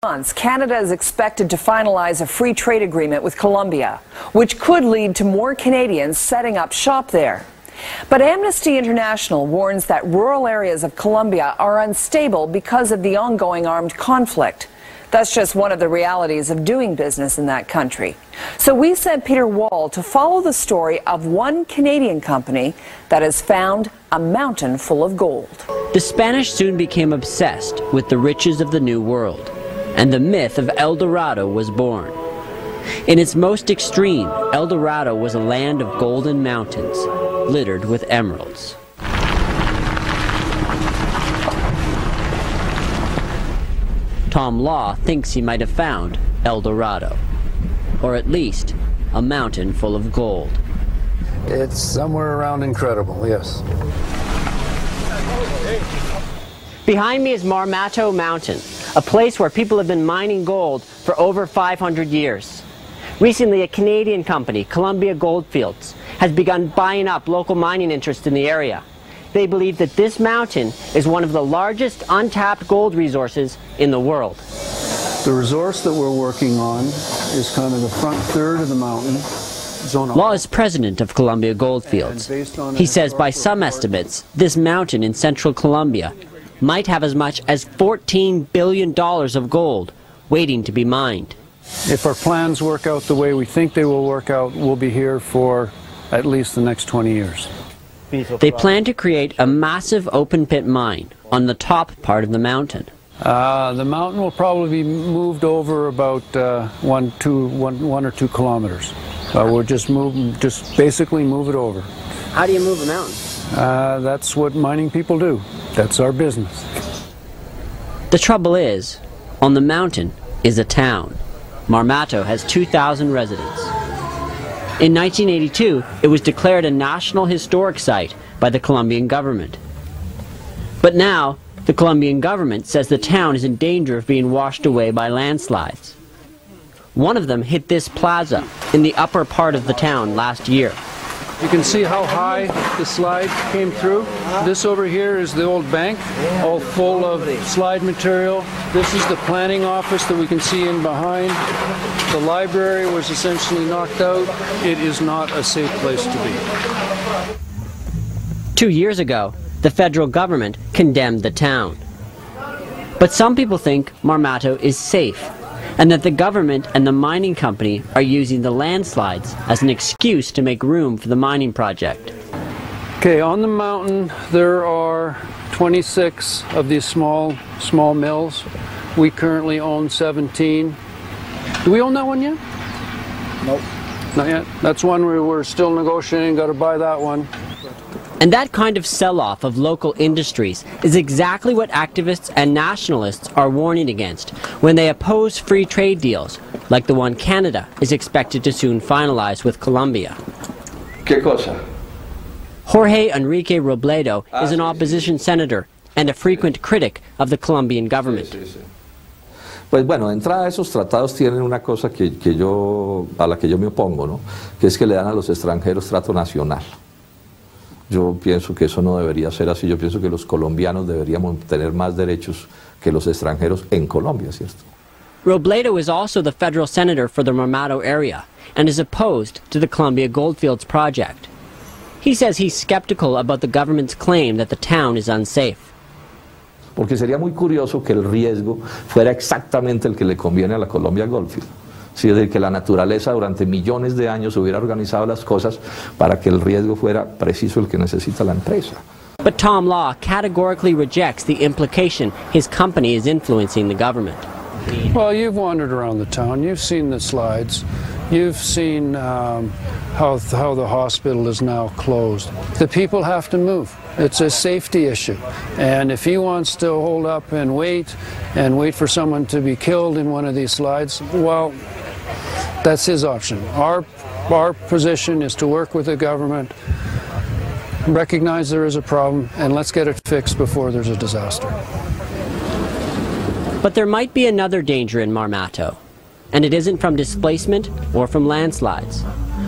Months, Canada is expected to finalize a free trade agreement with Colombia, which could lead to more Canadians setting up shop there. But Amnesty International warns that rural areas of Colombia are unstable because of the ongoing armed conflict. That's just one of the realities of doing business in that country. So we sent Peter Wall to follow the story of one Canadian company that has found a mountain full of gold. The Spanish soon became obsessed with the riches of the New World, and the myth of El Dorado was born. In its most extreme, El Dorado was a land of golden mountains, littered with emeralds. Tom Law thinks he might have found El Dorado, or at least a mountain full of gold. It's somewhere around incredible, yes. Behind me is Marmato Mountain, a place where people have been mining gold for over 500 years. Recently, a Canadian company, Colombia Goldfields, has begun buying up local mining interests in the area. They believe that this mountain is one of the largest untapped gold resources in the world. The resource that we're working on is kind of the front third of the mountain. Law is president of Colombia Goldfields. He says by some estimates, this mountain in central Colombia might have as much as $14 billion of gold waiting to be mined. If our plans work out the way we think they will work out, we'll be here for at least the next 20 years. They plan to create a massive open-pit mine on the top part of the mountain. The mountain will probably be moved over about 1 or 2 kilometers. We'll just basically move it over. How do you move a mountain? That's what mining people do. That's our business. The trouble is, on the mountain is a town. Marmato has 2,000 residents. In 1982, it was declared a National Historic Site by the Colombian government. But now, the Colombian government says the town is in danger of being washed away by landslides. One of them hit this plaza in the upper part of the town last year. You can see how high the slide came through. This over here is the old bank, all full of slide material. This is the planning office that we can see in behind. The library was essentially knocked out. It is not a safe place to be. 2 years ago, the federal government condemned the town. But some people think Marmato is safe, and that the government and the mining company are using the landslides as an excuse to make room for the mining project. Okay, on the mountain there are 26 of these small mills. We currently own 17. Do we own that one yet? Nope. Not yet? That's one where we're still negotiating, got to buy that one. And that kind of sell-off of local industries is exactly what activists and nationalists are warning against when they oppose free trade deals, like the one Canada is expected to soon finalize with Colombia. ¿Qué cosa? Jorge Enrique Robledo is an opposition senator and a frequent critic of the Colombian government. Pues bueno, de entrada esos tratados tienen una cosa a la que yo me opongo, ¿no? Que es que le dan a los extranjeros trato nacional. Yo pienso que eso no debería ser así. Yo pienso que los colombianos deberíamos tener más derechos que los extranjeros en Colombia, ¿cierto? Robledo is also the federal senator for the Marmato area and is opposed to the Colombia Goldfields project. He says he's skeptical about the government's claim that the town is unsafe. Porque sería muy curioso que el riesgo fuera exactamente el que le conviene a la Colombia Goldfield. Es decir, que la naturaleza durante millones de años hubiera organizado las cosas para que el riesgo fuera preciso el que necesita la empresa. But Tom Law categorically rejects the implication his company is influencing the government. Well, you've wandered around the town. You've seen the slides. You've seen how the hospital is now closed. The people have to move. It's a safety issue. And if he wants to hold up and wait for someone to be killed in one of these slides, well, that's his option. Our position is to work with the government, recognize there is a problem, and let's get it fixed before there's a disaster. But there might be another danger in Marmato, and it isn't from displacement or from landslides.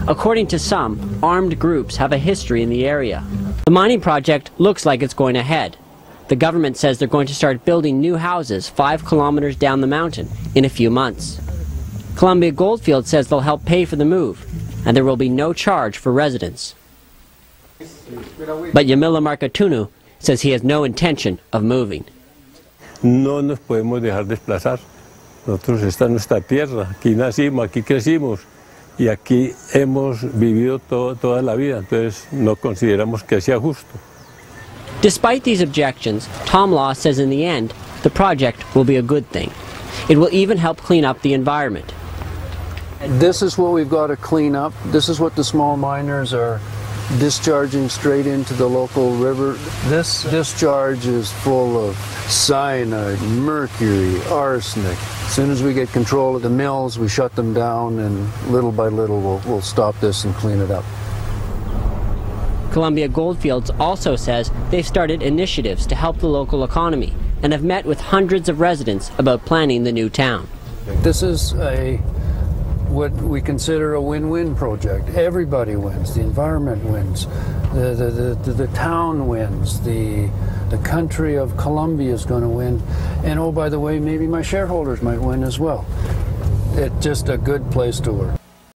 According to some, armed groups have a history in the area. The mining project looks like it's going ahead. The government says they're going to start building new houses 5 kilometers down the mountain in a few months. Colombia Goldfield says they'll help pay for the move, and there will be no charge for residents. But Yamila Marcatunu says he has no intention of moving. No nos podemos dejar desplazar. Nosotros, esta es nuestra tierra, aquí nacimos, aquí crecimos y aquí hemos vivido toda la vida, entonces no consideramos que sea justo. Despite these objections, Tom Law says in the end, the project will be a good thing. It will even help clean up the environment. This is what we've got to clean up. This is what the small miners are discharging straight into the local river. This discharge is full of cyanide, mercury, arsenic. As soon as we get control of the mills, we shut them down, and little by little we'll stop this and clean it up. Colombia Goldfields also says they've started initiatives to help the local economy and have met with hundreds of residents about planning the new town. This is what we consider a win-win project. Everybody wins. The environment wins. The town wins. The country of Colombia is going to win. And oh, by the way, maybe my shareholders might win as well. It's just a good place to work.